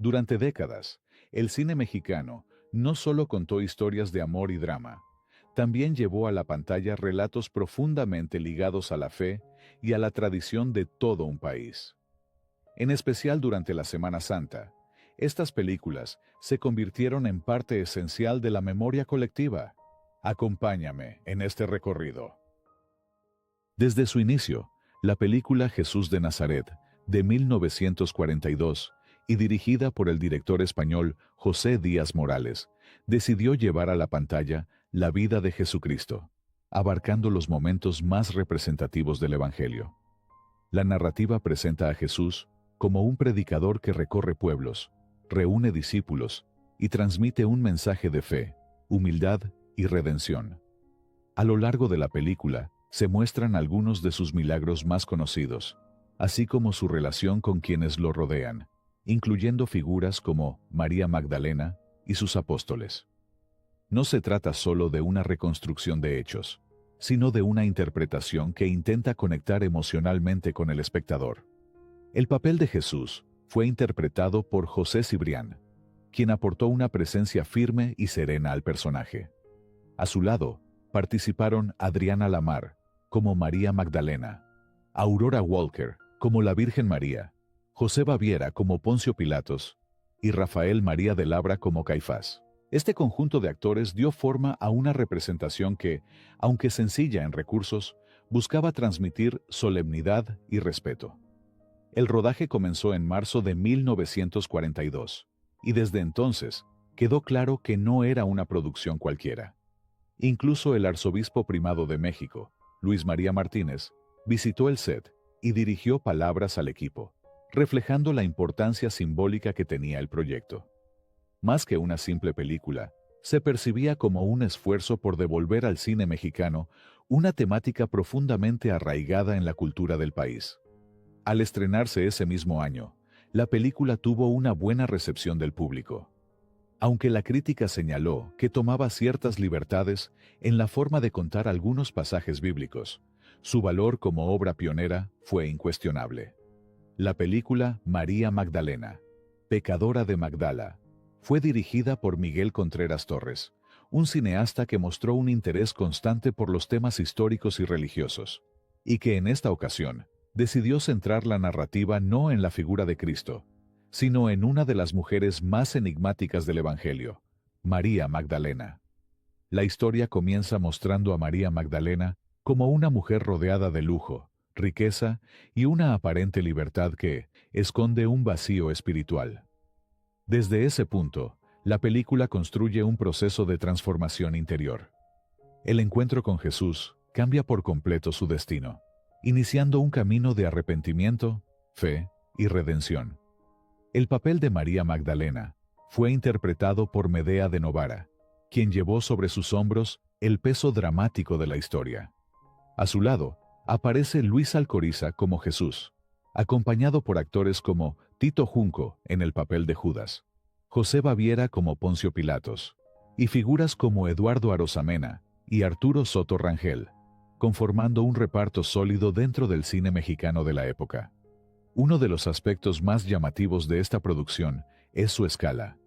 Durante décadas, el cine mexicano no solo contó historias de amor y drama, también llevó a la pantalla relatos profundamente ligados a la fe y a la tradición de todo un país. En especial durante la Semana Santa, estas películas se convirtieron en parte esencial de la memoria colectiva. Acompáñame en este recorrido. Desde su inicio, la película Jesús de Nazaret, de 1942, y dirigida por el director español José Díaz Morales, decidió llevar a la pantalla la vida de Jesucristo, abarcando los momentos más representativos del Evangelio. La narrativa presenta a Jesús como un predicador que recorre pueblos, reúne discípulos y transmite un mensaje de fe, humildad y redención. A lo largo de la película, se muestran algunos de sus milagros más conocidos, así como su relación con quienes lo rodean, incluyendo figuras como María Magdalena y sus apóstoles. No se trata solo de una reconstrucción de hechos, sino de una interpretación que intenta conectar emocionalmente con el espectador. El papel de Jesús fue interpretado por José Cibrián, quien aportó una presencia firme y serena al personaje. A su lado, participaron Adriana Lamar, como María Magdalena, Aurora Walker, como la Virgen María, José Baviera como Poncio Pilatos, y Rafael María de Labra como Caifás. Este conjunto de actores dio forma a una representación que, aunque sencilla en recursos, buscaba transmitir solemnidad y respeto. El rodaje comenzó en marzo de 1942, y desde entonces quedó claro que no era una producción cualquiera. Incluso el arzobispo primado de México, Luis María Martínez, visitó el set y dirigió palabras al equipo, reflejando la importancia simbólica que tenía el proyecto. Más que una simple película, se percibía como un esfuerzo por devolver al cine mexicano una temática profundamente arraigada en la cultura del país. Al estrenarse ese mismo año, la película tuvo una buena recepción del público. Aunque la crítica señaló que tomaba ciertas libertades en la forma de contar algunos pasajes bíblicos, su valor como obra pionera fue incuestionable. La película María Magdalena, Pecadora de Magdala, fue dirigida por Miguel Contreras Torres, un cineasta que mostró un interés constante por los temas históricos y religiosos, y que en esta ocasión decidió centrar la narrativa no en la figura de Cristo, sino en una de las mujeres más enigmáticas del Evangelio, María Magdalena. La historia comienza mostrando a María Magdalena como una mujer rodeada de lujo, riqueza y una aparente libertad que esconde un vacío espiritual. Desde ese punto, la película construye un proceso de transformación interior. El encuentro con Jesús cambia por completo su destino, iniciando un camino de arrepentimiento, fe y redención. El papel de María Magdalena fue interpretado por Medea de Novara, quien llevó sobre sus hombros el peso dramático de la historia. A su lado, aparece Luis Alcoriza como Jesús, acompañado por actores como Tito Junco en el papel de Judas, José Baviera como Poncio Pilatos, y figuras como Eduardo Arosamena y Arturo Soto Rangel, conformando un reparto sólido dentro del cine mexicano de la época. Uno de los aspectos más llamativos de esta producción es su escala.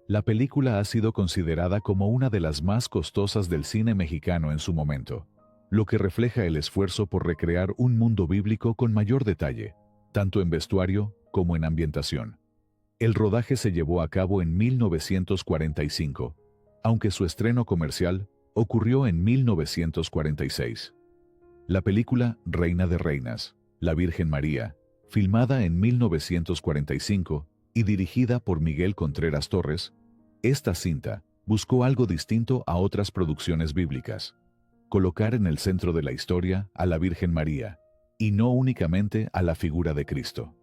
La película ha sido considerada como una de las más costosas del cine mexicano en su momento, lo que refleja el esfuerzo por recrear un mundo bíblico con mayor detalle, tanto en vestuario como en ambientación. El rodaje se llevó a cabo en 1945, aunque su estreno comercial ocurrió en 1946. La película Reina de Reinas, La Virgen María, filmada en 1945 y dirigida por Miguel Contreras Torres, esta cinta buscó algo distinto a otras producciones bíblicas: colocar en el centro de la historia a la Virgen María, y no únicamente a la figura de Cristo.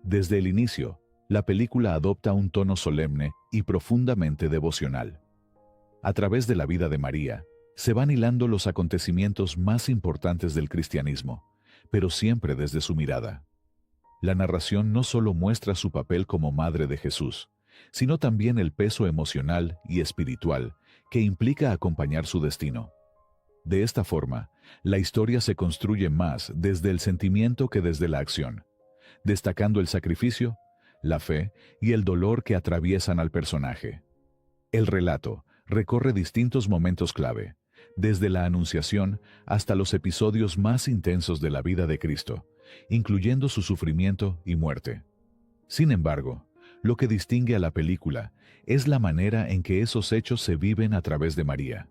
Desde el inicio, la película adopta un tono solemne y profundamente devocional. A través de la vida de María, se van hilando los acontecimientos más importantes del cristianismo, pero siempre desde su mirada. La narración no solo muestra su papel como madre de Jesús, sino también el peso emocional y espiritual que implica acompañar su destino. De esta forma, la historia se construye más desde el sentimiento que desde la acción, destacando el sacrificio, la fe y el dolor que atraviesan al personaje. El relato recorre distintos momentos clave, desde la Anunciación hasta los episodios más intensos de la vida de Cristo, incluyendo su sufrimiento y muerte. Sin embargo, lo que distingue a la película es la manera en que esos hechos se viven a través de María.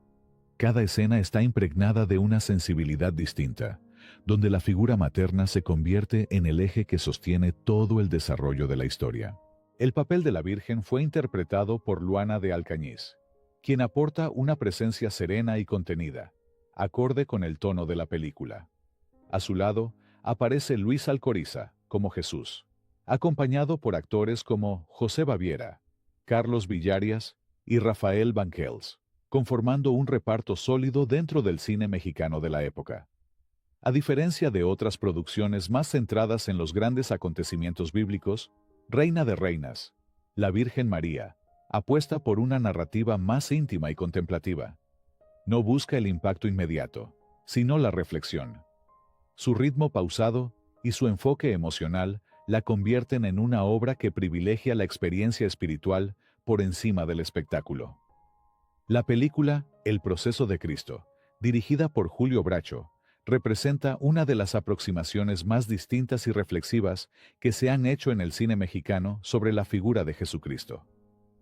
Cada escena está impregnada de una sensibilidad distinta, donde la figura materna se convierte en el eje que sostiene todo el desarrollo de la historia. El papel de la Virgen fue interpretado por Luana de Alcañiz, quien aporta una presencia serena y contenida, acorde con el tono de la película. A su lado aparece Luis Alcoriza como Jesús, acompañado por actores como José Baviera, Carlos Villarias y Rafael Banquels, conformando un reparto sólido dentro del cine mexicano de la época. A diferencia de otras producciones más centradas en los grandes acontecimientos bíblicos, Reina de Reinas, la Virgen María, apuesta por una narrativa más íntima y contemplativa. No busca el impacto inmediato, sino la reflexión. Su ritmo pausado y su enfoque emocional la convierten en una obra que privilegia la experiencia espiritual por encima del espectáculo. La película El proceso de Cristo, dirigida por Julio Bracho, representa una de las aproximaciones más distintas y reflexivas que se han hecho en el cine mexicano sobre la figura de Jesucristo.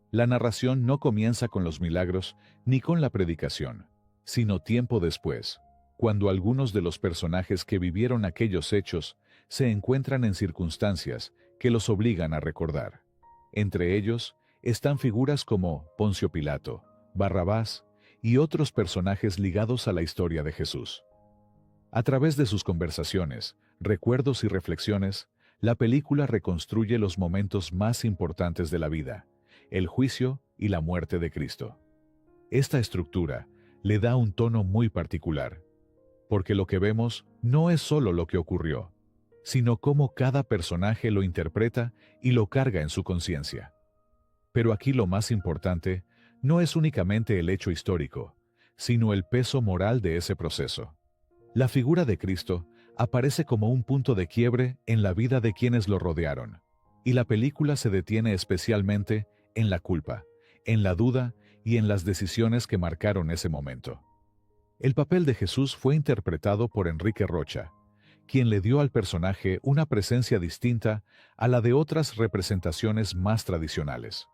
La narración no comienza con los milagros ni con la predicación, sino tiempo después, cuando algunos de los personajes que vivieron aquellos hechos se encuentran en circunstancias que los obligan a recordar. Entre ellos están figuras como Poncio Pilato, Barrabás y otros personajes ligados a la historia de Jesús. A través de sus conversaciones, recuerdos y reflexiones, la película reconstruye los momentos más importantes de la vida, el juicio y la muerte de Cristo. Esta estructura le da un tono muy particular, porque lo que vemos no es solo lo que ocurrió, sino cómo cada personaje lo interpreta y lo carga en su conciencia. Pero aquí lo más importante no es únicamente el hecho histórico, sino el peso moral de ese proceso. La figura de Cristo aparece como un punto de quiebre en la vida de quienes lo rodearon, y la película se detiene especialmente en la culpa, en la duda y en las decisiones que marcaron ese momento. El papel de Jesús fue interpretado por Enrique Rocha, quien le dio al personaje una presencia distinta a la de otras representaciones más tradicionales.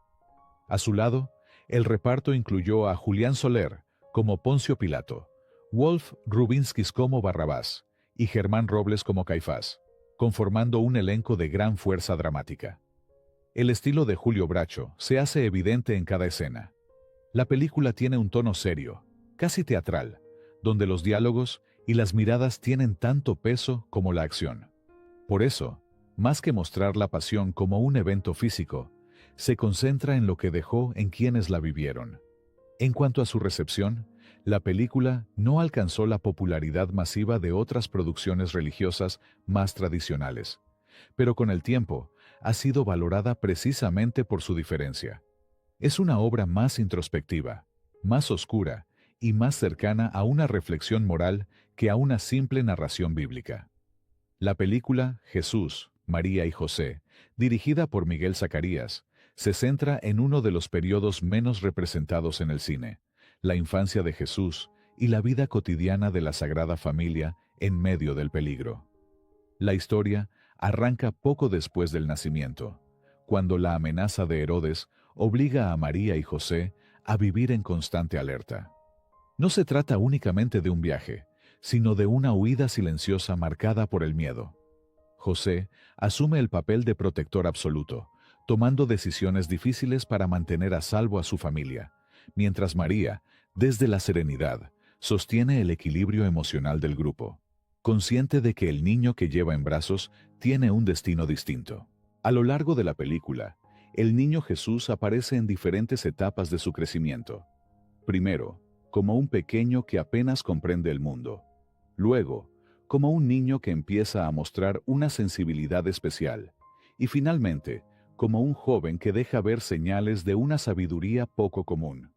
A su lado, el reparto incluyó a Julián Soler como Poncio Pilato, Wolf Rubinskis como Barrabás y Germán Robles como Caifás, conformando un elenco de gran fuerza dramática. El estilo de Julio Bracho se hace evidente en cada escena. La película tiene un tono serio, casi teatral, donde los diálogos y las miradas tienen tanto peso como la acción. Por eso, más que mostrar la pasión como un evento físico, se concentra en lo que dejó en quienes la vivieron. En cuanto a su recepción, la película no alcanzó la popularidad masiva de otras producciones religiosas más tradicionales, pero con el tiempo ha sido valorada precisamente por su diferencia. Es una obra más introspectiva, más oscura y más cercana a una reflexión moral que a una simple narración bíblica. La película Jesús, María y José, dirigida por Miguel Zacarías, se centra en uno de los periodos menos representados en el cine, la infancia de Jesús y la vida cotidiana de la Sagrada Familia en medio del peligro. La historia arranca poco después del nacimiento, cuando la amenaza de Herodes obliga a María y José a vivir en constante alerta. No se trata únicamente de un viaje, sino de una huida silenciosa marcada por el miedo. José asume el papel de protector absoluto, tomando decisiones difíciles para mantener a salvo a su familia, mientras María, desde la serenidad, sostiene el equilibrio emocional del grupo, consciente de que el niño que lleva en brazos tiene un destino distinto. A lo largo de la película, el niño Jesús aparece en diferentes etapas de su crecimiento. Primero, como un pequeño que apenas comprende el mundo. Luego, como un niño que empieza a mostrar una sensibilidad especial. Y finalmente, como un joven que deja ver señales de una sabiduría poco común.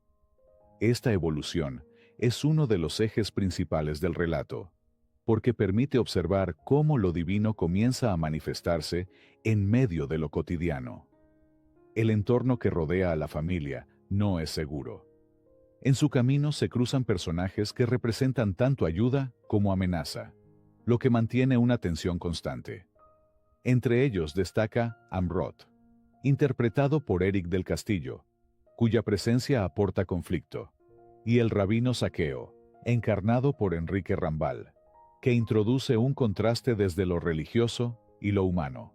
Esta evolución es uno de los ejes principales del relato. porque permite observar cómo lo divino comienza a manifestarse en medio de lo cotidiano. El entorno que rodea a la familia no es seguro. En su camino se cruzan personajes que representan tanto ayuda como amenaza, lo que mantiene una tensión constante. Entre ellos destaca Amrot, interpretado por Eric del Castillo, cuya presencia aporta conflicto, y el rabino Zaqueo, encarnado por Enrique Rambal, que introduce un contraste desde lo religioso y lo humano.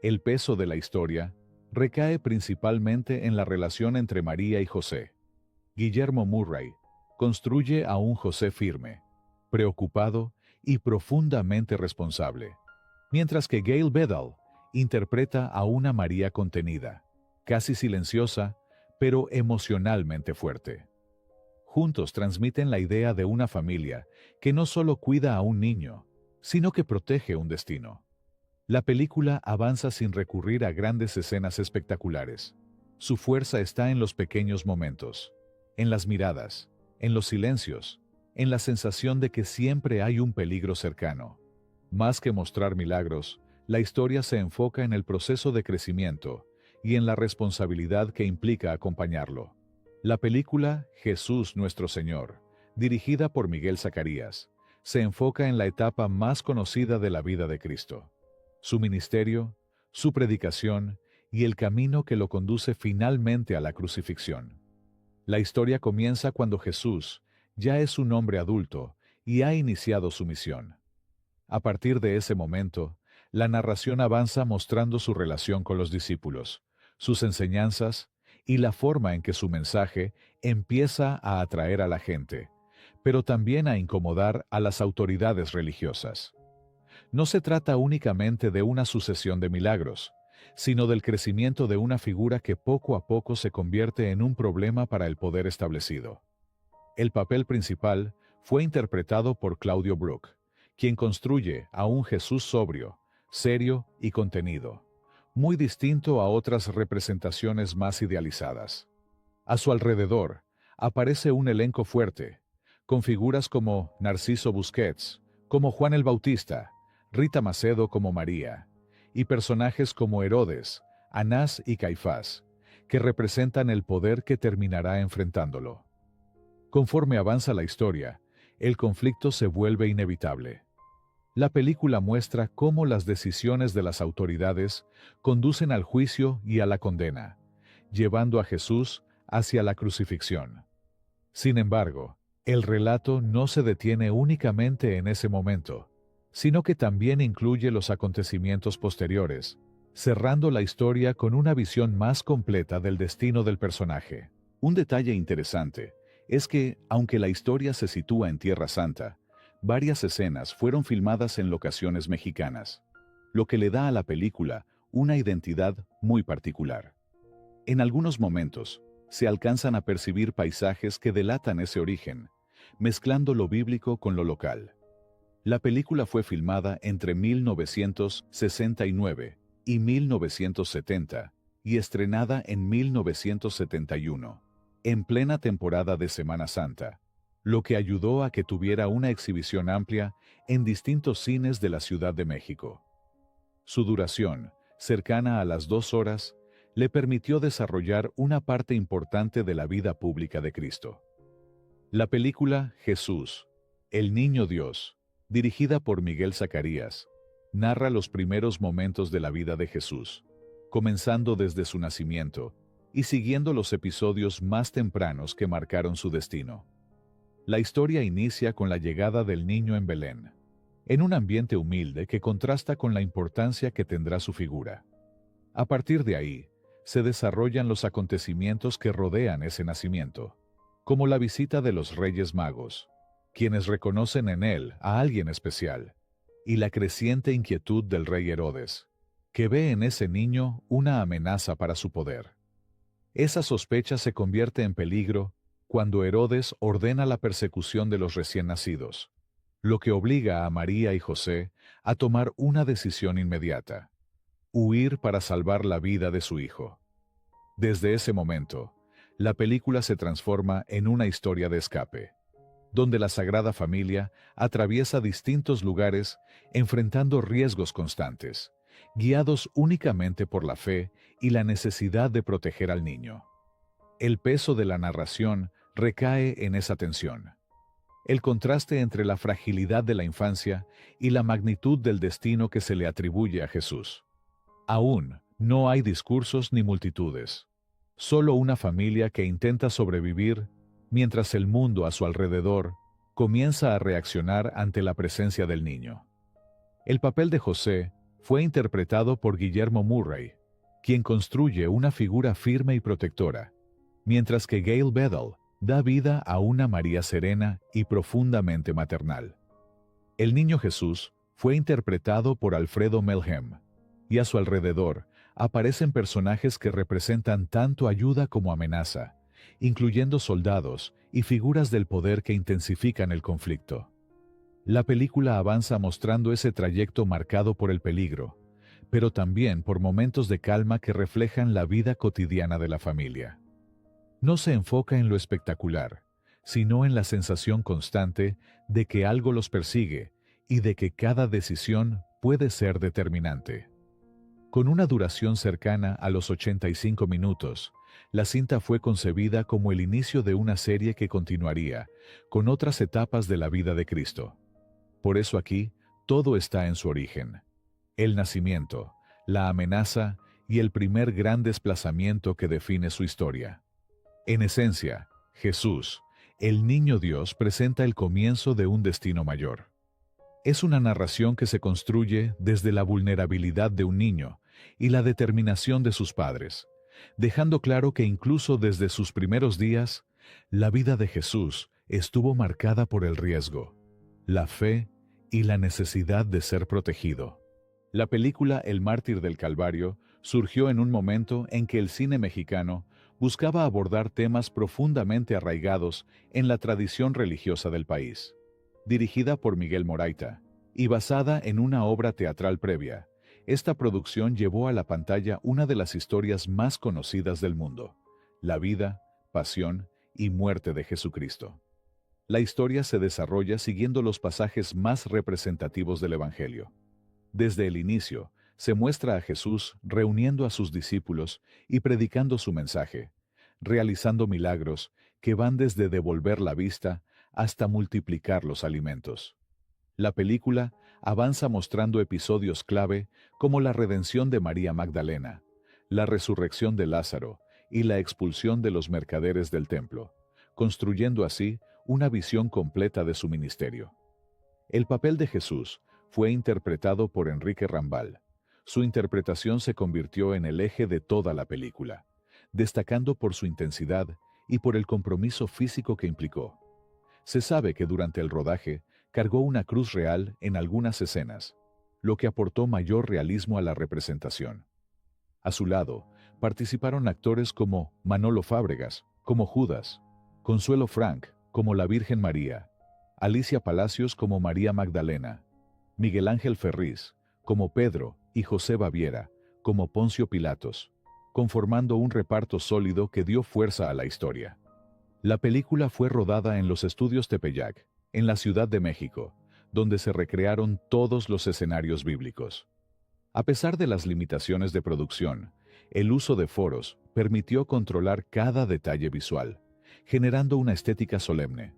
El peso de la historia recae principalmente en la relación entre María y José. Guillermo Murray construye a un José firme, preocupado y profundamente responsable, mientras que Gail Bedell interpreta a una María contenida, casi silenciosa, pero emocionalmente fuerte. Juntos transmiten la idea de una familia que no solo cuida a un niño, sino que protege un destino. La película avanza sin recurrir a grandes escenas espectaculares. Su fuerza está en los pequeños momentos, en las miradas, en los silencios, en la sensación de que siempre hay un peligro cercano. Más que mostrar milagros, la historia se enfoca en el proceso de crecimiento y en la responsabilidad que implica acompañarlo. La película Jesús Nuestro Señor, dirigida por Miguel Zacarías, se enfoca en la etapa más conocida de la vida de Cristo. Su ministerio, su predicación y el camino que lo conduce finalmente a la crucifixión. La historia comienza cuando Jesús ya es un hombre adulto y ha iniciado su misión. A partir de ese momento, la narración avanza mostrando su relación con los discípulos, sus enseñanzas y la forma en que su mensaje empieza a atraer a la gente, pero también a incomodar a las autoridades religiosas. No se trata únicamente de una sucesión de milagros, sino del crecimiento de una figura que poco a poco se convierte en un problema para el poder establecido. El papel principal fue interpretado por Claudio Brook, quien construye a un Jesús sobrio, serio y contenido, muy distinto a otras representaciones más idealizadas. A su alrededor aparece un elenco fuerte, con figuras como Narciso Busquets, como Juan el Bautista, Rita Macedo como María, y personajes como Herodes, Anás y Caifás, que representan el poder que terminará enfrentándolo. Conforme avanza la historia, el conflicto se vuelve inevitable. La película muestra cómo las decisiones de las autoridades conducen al juicio y a la condena, llevando a Jesús hacia la crucifixión. Sin embargo, el relato no se detiene únicamente en ese momento, sino que también incluye los acontecimientos posteriores, cerrando la historia con una visión más completa del destino del personaje. Un detalle interesante es que, aunque la historia se sitúa en Tierra Santa, varias escenas fueron filmadas en locaciones mexicanas, lo que le da a la película una identidad muy particular. En algunos momentos, se alcanzan a percibir paisajes que delatan ese origen, mezclando lo bíblico con lo local. La película fue filmada entre 1969 y 1970 y estrenada en 1971, en plena temporada de Semana Santa, lo que ayudó a que tuviera una exhibición amplia en distintos cines de la Ciudad de México. Su duración, cercana a las 2 horas, le permitió desarrollar una parte importante de la vida pública de Cristo. La película Jesús, el Niño Dios, dirigida por Miguel Zacarías, narra los primeros momentos de la vida de Jesús, comenzando desde su nacimiento y siguiendo los episodios más tempranos que marcaron su destino. La historia inicia con la llegada del niño en Belén, en un ambiente humilde que contrasta con la importancia que tendrá su figura. A partir de ahí, se desarrollan los acontecimientos que rodean ese nacimiento, como la visita de los Reyes Magos, quienes reconocen en él a alguien especial, y la creciente inquietud del rey Herodes, que ve en ese niño una amenaza para su poder. Esa sospecha se convierte en peligro cuando Herodes ordena la persecución de los recién nacidos, lo que obliga a María y José a tomar una decisión inmediata: huir para salvar la vida de su hijo. Desde ese momento, la película se transforma en una historia de escape. donde la Sagrada Familia atraviesa distintos lugares enfrentando riesgos constantes, guiados únicamente por la fe y la necesidad de proteger al niño. El peso de la narración recae en esa tensión. El contraste entre la fragilidad de la infancia y la magnitud del destino que se le atribuye a Jesús. Aún no hay discursos ni multitudes, solo una familia que intenta sobrevivir mientras el mundo a su alrededor comienza a reaccionar ante la presencia del niño. El papel de José fue interpretado por Guillermo Murray, quien construye una figura firme y protectora, mientras que Gail Bedell da vida a una María serena y profundamente maternal. El niño Jesús fue interpretado por Alfredo Melhem, y a su alrededor aparecen personajes que representan tanto ayuda como amenaza, incluyendo soldados y figuras del poder que intensifican el conflicto. La película avanza mostrando ese trayecto marcado por el peligro, pero también por momentos de calma que reflejan la vida cotidiana de la familia. No se enfoca en lo espectacular, sino en la sensación constante de que algo los persigue y de que cada decisión puede ser determinante. Con una duración cercana a los 85 minutos, la cinta fue concebida como el inicio de una serie que continuaría, con otras etapas de la vida de Cristo. Por eso aquí, todo está en su origen. El nacimiento, la amenaza y el primer gran desplazamiento que define su historia. En esencia, Jesús, el niño Dios, presenta el comienzo de un destino mayor. Es una narración que se construye desde la vulnerabilidad de un niño y la determinación de sus padres, dejando claro que incluso desde sus primeros días, la vida de Jesús estuvo marcada por el riesgo, la fe y la necesidad de ser protegido. La película El Mártir del Calvario surgió en un momento en que el cine mexicano buscaba abordar temas profundamente arraigados en la tradición religiosa del país. Dirigida por Miguel Moraita y basada en una obra teatral previa, esta producción llevó a la pantalla una de las historias más conocidas del mundo: la vida, pasión y muerte de Jesucristo. La historia se desarrolla siguiendo los pasajes más representativos del Evangelio. Desde el inicio, se muestra a Jesús reuniendo a sus discípulos y predicando su mensaje, realizando milagros que van desde devolver la vista hasta multiplicar los alimentos. La película avanza mostrando episodios clave como la redención de María Magdalena, la resurrección de Lázaro y la expulsión de los mercaderes del templo, construyendo así una visión completa de su ministerio. El papel de Jesús fue interpretado por Enrique Rambal. Su interpretación se convirtió en el eje de toda la película, destacando por su intensidad y por el compromiso físico que implicó. Se sabe que durante el rodaje cargó una cruz real en algunas escenas, lo que aportó mayor realismo a la representación. A su lado, participaron actores como Manolo Fábregas, como Judas, Consuelo Frank, como la Virgen María, Alicia Palacios como María Magdalena, Miguel Ángel Ferriz, como Pedro, y José Baviera, como Poncio Pilatos, conformando un reparto sólido que dio fuerza a la historia. La película fue rodada en los estudios Tepeyac, en la Ciudad de México, donde se recrearon todos los escenarios bíblicos. A pesar de las limitaciones de producción, el uso de foros permitió controlar cada detalle visual, generando una estética solemne,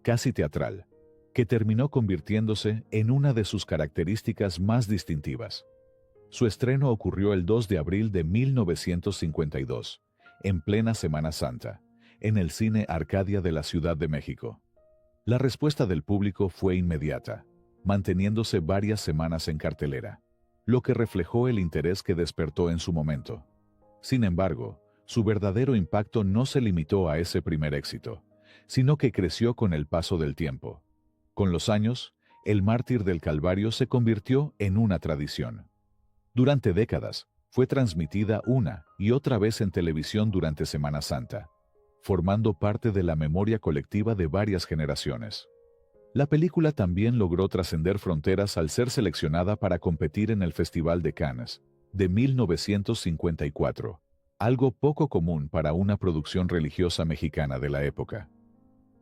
casi teatral, que terminó convirtiéndose en una de sus características más distintivas. Su estreno ocurrió el 2 de abril de 1952, en plena Semana Santa, en el Cine Arcadia de la Ciudad de México. La respuesta del público fue inmediata, manteniéndose varias semanas en cartelera, lo que reflejó el interés que despertó en su momento. Sin embargo, su verdadero impacto no se limitó a ese primer éxito, sino que creció con el paso del tiempo. Con los años, El Mártir del Calvario se convirtió en una tradición. Durante décadas, fue transmitida una y otra vez en televisión durante Semana Santa, formando parte de la memoria colectiva de varias generaciones. La película también logró trascender fronteras al ser seleccionada para competir en el Festival de Cannes de 1954, algo poco común para una producción religiosa mexicana de la época.